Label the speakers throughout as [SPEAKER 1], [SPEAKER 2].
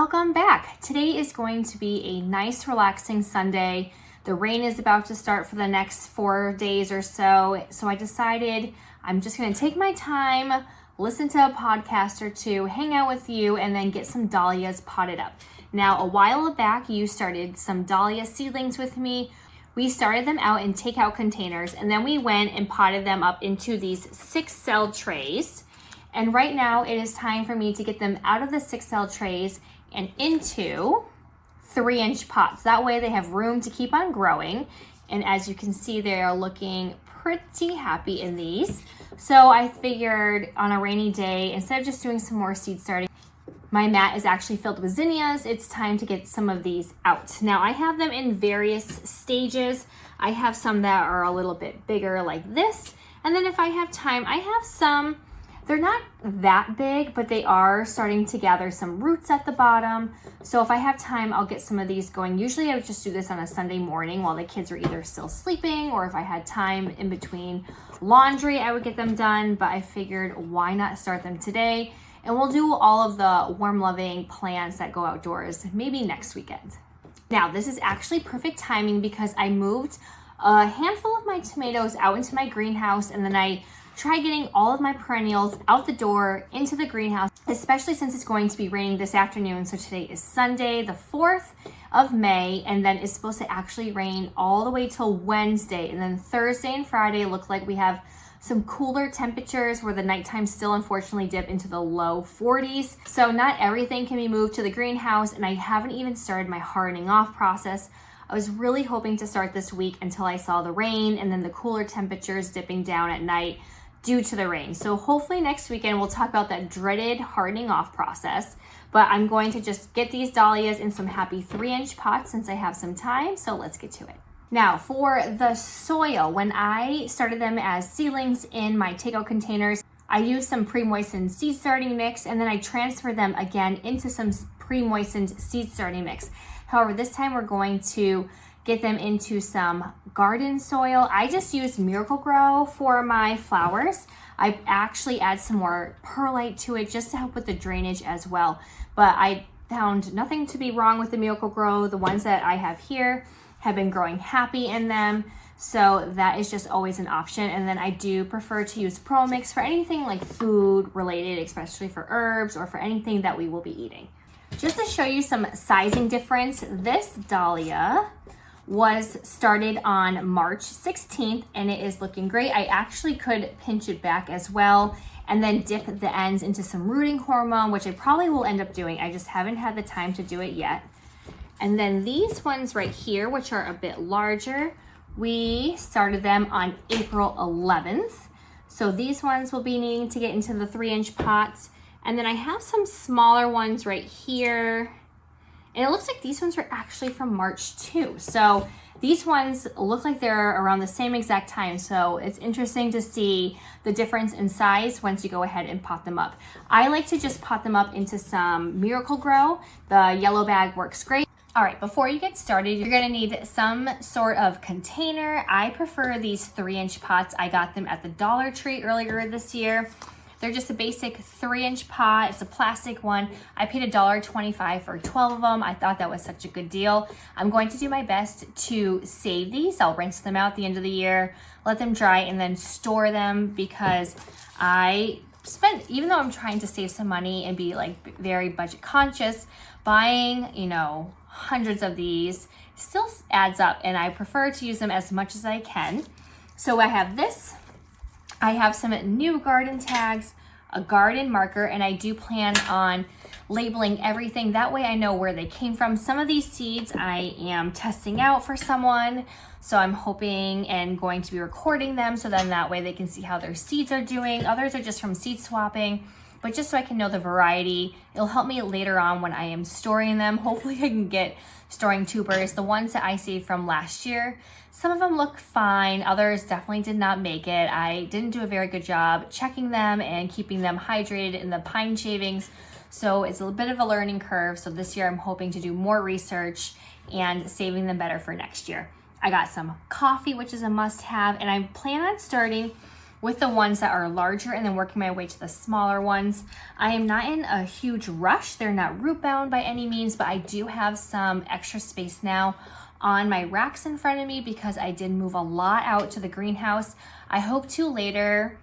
[SPEAKER 1] Welcome back. Today is going to be a nice relaxing Sunday. The rain is about to start for the next 4 days or so. So I decided I'm just going to take my time, listen to a podcast or two, hang out with you, and then get some dahlias potted up. Now, a while back, you started some Dahlia Seedlings with me. We started them out in takeout containers, and then we went and potted them up into these 6-cell trays. And right now it is time for me to get them out of the 6-cell trays and into 3-inch pots. That way they have room to keep on growing. And as you can see, they are looking pretty happy in these. So I figured on a rainy day, instead of just doing some more seed starting, my mat is actually filled with zinnias. It's time to get some of these out. Now I have them in various stages. I have some that are a little bit bigger like this. And then if I have time, I have some. They're not that big, but they are starting to gather some roots at the bottom. So if I have time, I'll get some of these going. Usually I would just do this on a Sunday morning while the kids are either still sleeping, or if I had time in between laundry, I would get them done. But I figured, why not start them today? And we'll do all of the warm-loving plants that go outdoors maybe next weekend. Now, this is actually perfect timing because I moved a handful of my tomatoes out into my greenhouse, and then I try getting all of my perennials out the door into the greenhouse, especially since it's going to be raining this afternoon. So today is Sunday, the 4th of May, and then it's supposed to actually rain all the way till Wednesday. And then Thursday and Friday look like we have some cooler temperatures where the nighttime still unfortunately dip into the low 40s. So not everything can be moved to the greenhouse, and I haven't even started my hardening off process. I was really hoping to start this week until I saw the rain and then the cooler temperatures dipping down at night due to the rain. So hopefully next weekend we'll talk about that dreaded hardening off process, but I'm going to just get these dahlias in some happy 3-inch pots since I have some time. So let's get to it. Now for the soil, when I started them as seedlings in my takeout containers, I used some pre-moistened seed starting mix, and then I transferred them again into some pre-moistened seed starting mix. However, this time we're going to get them into some garden soil. I just used Miracle-Gro for my flowers. I actually add some more perlite to it just to help with the drainage as well. But I found nothing to be wrong with the Miracle-Gro. The ones that I have here have been growing happy in them. So that is just always an option. And then I do prefer to use Pro Mix for anything like food related, especially for herbs or for anything that we will be eating. Just to show you some sizing difference, this dahlia was started on March 16th and it is looking great. I actually could pinch it back as well and then dip the ends into some rooting hormone, which I probably will end up doing. I just haven't had the time to do it yet. And then these ones right here, which are a bit larger, we started them on April 11th. So these ones will be needing to get into the 3-inch pots. And then I have some smaller ones right here. And it looks like these ones are actually from March too. So these ones look like they're around the same exact time. So it's interesting to see the difference in size once you go ahead and pot them up. I like to just pot them up into some Miracle-Gro. The yellow bag works great. All right, before you get started, you're gonna need some sort of container. I prefer these 3-inch pots. I got them at the Dollar Tree earlier this year. They're just a basic 3-inch pot. It's a plastic one. I paid $1.25 for 12 of them. I thought that was such a good deal. I'm going to do my best to save these. I'll rinse them out at the end of the year, let them dry, and then store them because I spent, even though I'm trying to save some money and be like very budget conscious, buying, hundreds of these still adds up, and I prefer to use them as much as I can. So I have this. I have some new garden tags, a garden marker, and I do plan on labeling everything. That way I know where they came from. Some of these seeds I am testing out for someone, so I'm hoping and going to be recording them so then that way they can see how their seeds are doing. Others are just from seed swapping, but just so I can know the variety. It'll help me later on when I am storing them. Hopefully I can get storing tubers. The ones that I saved from last year, some of them look fine. Others definitely did not make it. I didn't do a very good job checking them and keeping them hydrated in the pine shavings. So it's a bit of a learning curve. So this year I'm hoping to do more research and saving them better for next year. I got some coffee, which is a must have, and I plan on starting with the ones that are larger and then working my way to the smaller ones. I am not in a huge rush. They're not root bound by any means, but I do have some extra space now on my racks in front of me because I did move a lot out to the greenhouse. I hope to later,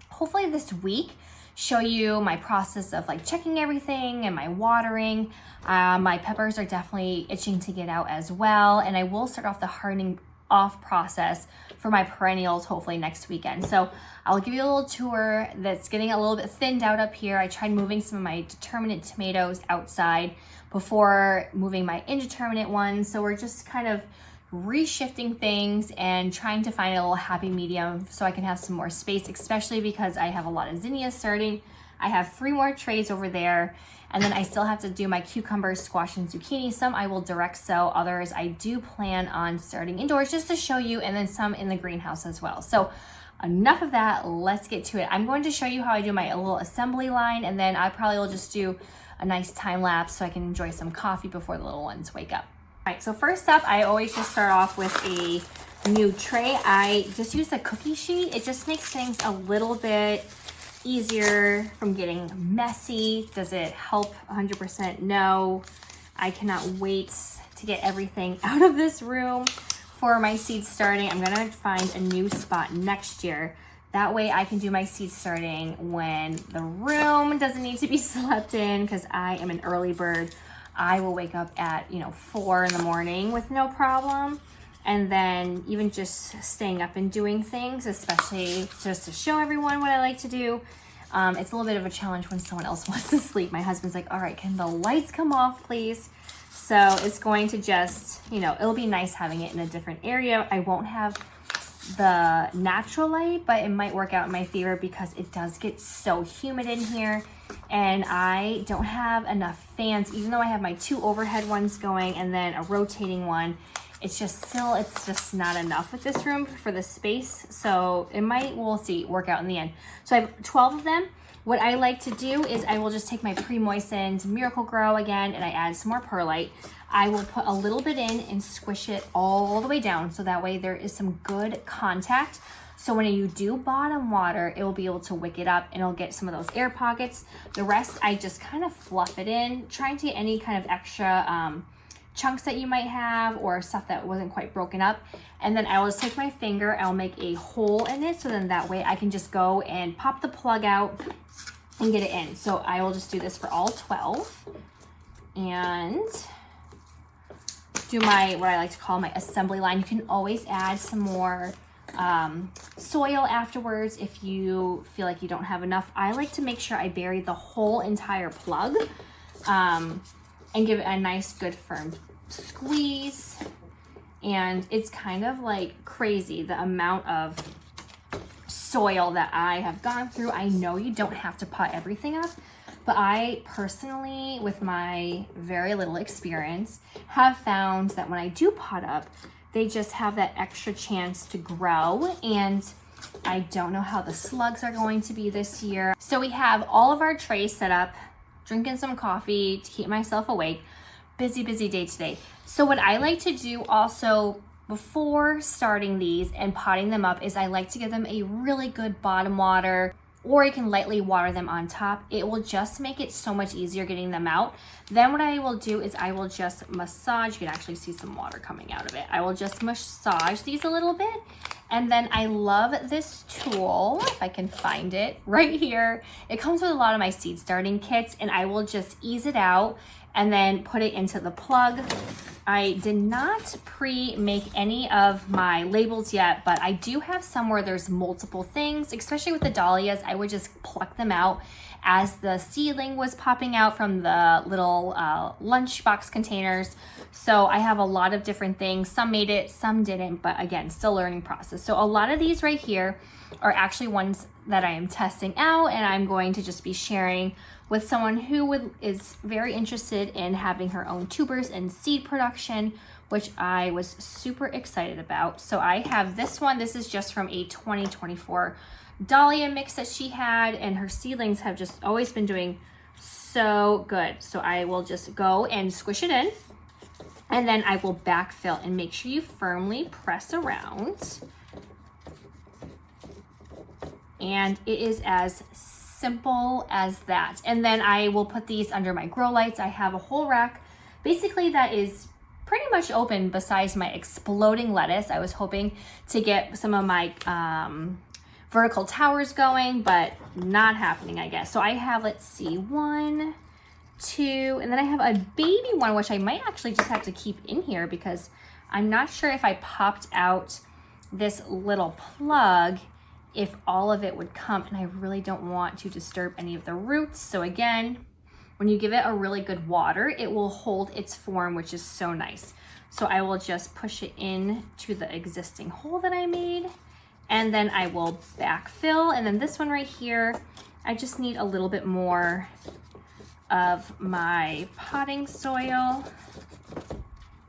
[SPEAKER 1] hopefully this week, show you my process of like checking everything and my watering. My peppers are definitely itching to get out as well. And I will start off the hardening off process for my perennials hopefully next weekend. So I'll give you a little tour. That's getting a little bit thinned out up here. I tried moving some of my determinate tomatoes outside before moving my indeterminate ones. So we're just kind of reshifting things and trying to find a little happy medium so I can have some more space, especially because I have a lot of zinnias starting. I have 3 more trays over there, and then I still have to do my cucumbers, squash, and zucchini. Some I will direct sow, others I do plan on starting indoors just to show you, and then some in the greenhouse as well. So enough of that, let's get to it. I'm going to show you how I do my little assembly line, and then I probably will just do a nice time lapse so I can enjoy some coffee before the little ones wake up. All right, so first up, I always just start off with a new tray. I just use a cookie sheet. It just makes things a little bit easier from getting messy. Does it help 100%? No. I cannot wait to get everything out of this room for my seed starting. I'm gonna find a new spot next year. That way I can do my seed starting when the room doesn't need to be slept in, because I am an early bird. I will wake up at 4 in the morning with no problem. And then even just staying up and doing things, especially just to show everyone what I like to do. It's a little bit of a challenge when someone else wants to sleep. My husband's like, all right, can the lights come off, please? So it's going to just, it'll be nice having it in a different area. I won't have the natural light, but it might work out in my favor because it does get so humid in here. And I don't have enough fans, even though I have my 2 overhead ones going and then a rotating one. It's just not enough with this room for the space. So it might, we'll see, work out in the end. So I have 12 of them. What I like to do is I will just take my pre-moistened Miracle Grow again, and I add some more perlite. I will put a little bit in and squish it all the way down, so that way there is some good contact. So when you do bottom water, it will be able to wick it up and it'll get some of those air pockets. The rest, I just kind of fluff it in, trying to get any kind of extra chunks that you might have or stuff that wasn't quite broken up. And then I will just take my finger, I'll make a hole in it, so then that way I can just go and pop the plug out and get it in. So I will just do this for all 12 and do my, what I like to call my assembly line. You can always add some more soil afterwards if you feel like you don't have enough. I like to make sure I bury the whole entire plug and give it a nice good firm squeeze. And it's kind of like crazy the amount of soil that I have gone through. I know you don't have to pot everything up, but I personally, with my very little experience, have found that when I do pot up, they just have that extra chance to grow. And I don't know how the slugs are going to be this year. So we have all of our trays set up, drinking some coffee to keep myself awake. Busy day today. So what I like to do also before starting these and potting them up is I like to give them a really good bottom water, or you can lightly water them on top. It will just make it so much easier getting them out. Then what I will do is I will just massage. You can actually see some water coming out of it. I will just massage these a little bit. And then I love this tool, if I can find it, right here. It comes with a lot of my seed starting kits, and I will just ease it out and then put it into the plug. I did not pre-make any of my labels yet, but I do have some where there's multiple things, especially with the dahlias. I would just pluck them out as the seedling was popping out from the little lunchbox containers. So I have a lot of different things. Some made it, some didn't, but again, still learning process. So a lot of these right here are actually ones that I am testing out, and I'm going to just be sharing with someone who is very interested in having her own tubers and seed production, which I was super excited about. So I have this one. This is just from a 2024 Dahlia mix that she had, and her seedlings have just always been doing so good. So I will just go and squish it in, and then I will backfill, and make sure you firmly press around. And it is as simple as that. And then I will put these under my grow lights. I have a whole rack basically that is pretty much open besides my exploding lettuce. I was hoping to get some of my vertical towers going, but not happening, I guess. So I have, let's see, 1, 2, and then I have a baby one, which I might actually just have to keep in here because I'm not sure if I popped out this little plug, if all of it would come, and I really don't want to disturb any of the roots. So again, when you give it a really good water, it will hold its form, which is so nice. So I will just push it in to the existing hole that I made, and then I will backfill. And then this one right here, I just need a little bit more of my potting soil,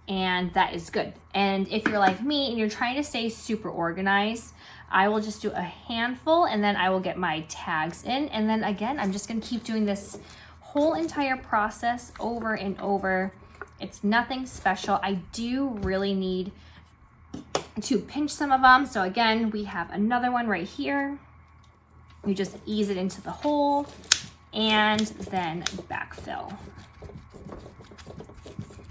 [SPEAKER 1] and that is good. And if you're like me and you're trying to stay super organized, I will just do a handful and then I will get my tags in. And then again, I'm just gonna keep doing this whole entire process over and over. It's nothing special. I do really need to pinch some of them. So again, we have another one right here. You just ease it into the hole and then backfill.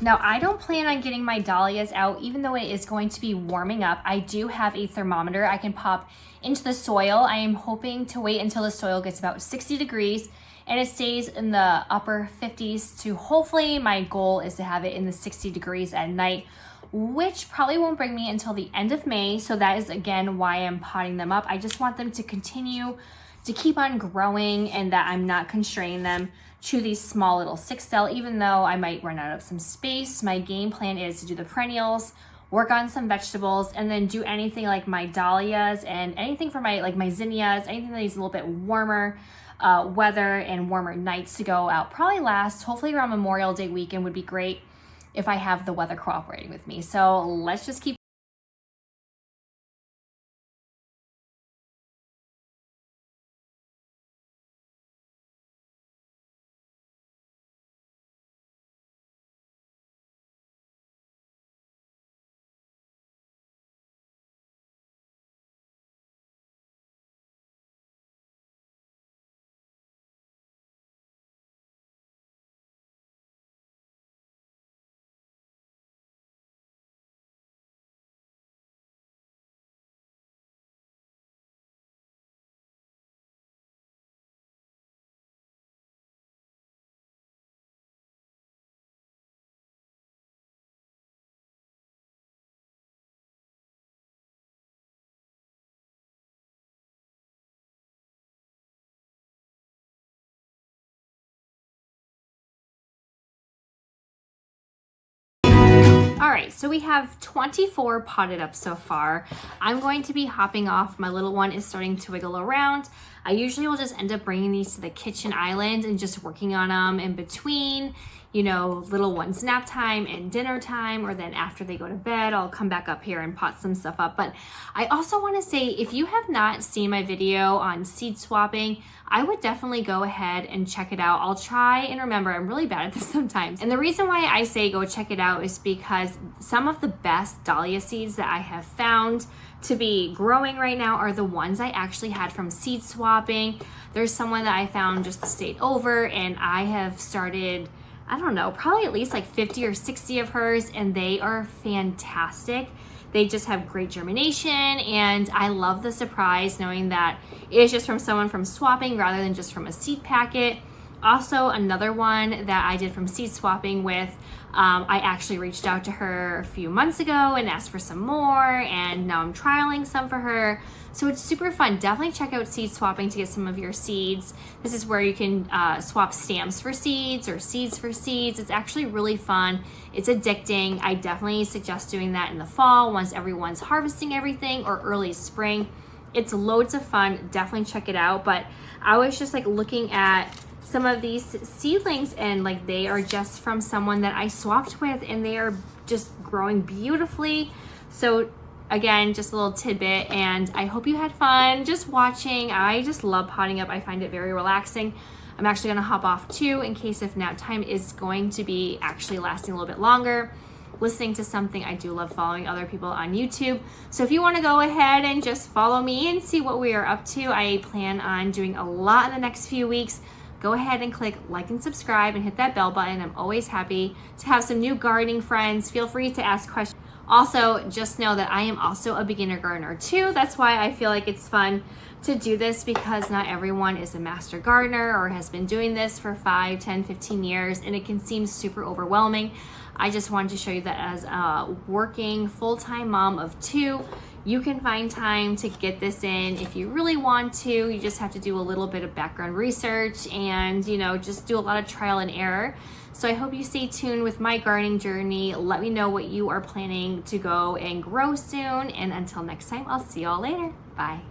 [SPEAKER 1] Now, I don't plan on getting my dahlias out, even though it is going to be warming up. I do have a thermometer I can pop into the soil. I am hoping to wait until the soil gets about 60 degrees and it stays in the upper 50s to hopefully my goal is to have it in the 60 degrees at night, which probably won't bring me until the end of May. So that is again why I'm potting them up. I just want them to continue to keep on growing and that I'm not constraining them to these small little 6-cell, even though I might run out of some space. My game plan is to do the perennials, work on some vegetables, and then do anything like my dahlias and anything for my like my zinnias, anything that needs a little bit warmer weather and warmer nights to go out. Probably last, hopefully around Memorial Day weekend would be great if I have the weather cooperating with me. So let's just keep. All right, so we have 24 potted up so far. I'm going to be hopping off. My little one is starting to wiggle around. I usually will just end up bringing these to the kitchen island and just working on them in between, you know, little one's nap time and dinner time, or then after they go to bed, I'll come back up here and pot some stuff up. But I also want to say, if you have not seen my video on seed swapping, I would definitely go ahead and check it out. I'll try and remember, I'm really bad at this sometimes. And the reason why I say go check it out is because some of the best dahlia seeds that I have found to be growing right now are the ones I actually had from seed swapping. There's someone that I found just the state over, and I have started, I don't know, probably at least like 50 or 60 of hers, and they are fantastic. They just have great germination, and I love the surprise knowing that it is just from someone from swapping rather than just from a seed packet. Also, another one that I did from seed swapping with, I actually reached out to her a few months ago and asked for some more, and now I'm trialing some for her. So it's super fun. Definitely check out seed swapping to get some of your seeds. This is where you can swap stamps for seeds or seeds for seeds. It's actually really fun. It's addicting. I definitely suggest doing that in the fall once everyone's harvesting everything, or early spring. It's loads of fun. Definitely check it out. But I was just like looking at some of these seedlings, and like they are just from someone that I swapped with, and they are just growing beautifully. So again, just a little tidbit, and I hope you had fun just watching. I just love potting up. I find it very relaxing. I'm actually gonna hop off too in case if nap time is going to be actually lasting a little bit longer. listening to something. I do love following other people on YouTube. So if you want to go ahead and just follow me and see what we are up to, I plan on doing a lot in the next few weeks. Go ahead and click like and subscribe and hit that bell button. I'm always happy to have some new gardening friends. Feel free to ask questions. Also, just know that I am also a beginner gardener too. That's why I feel like it's fun to do this, because not everyone is a master gardener or has been doing this for 5, 10, 15 years, and it can seem super overwhelming. I just wanted to show you that as a working full-time mom of 2, you can find time to get this in if you really want to. You just have to do a little bit of background research and, you know, just do a lot of trial and error. So I hope you stay tuned with my gardening journey. Let me know what you are planning to go and grow soon. And until next time, I'll see y'all later. Bye.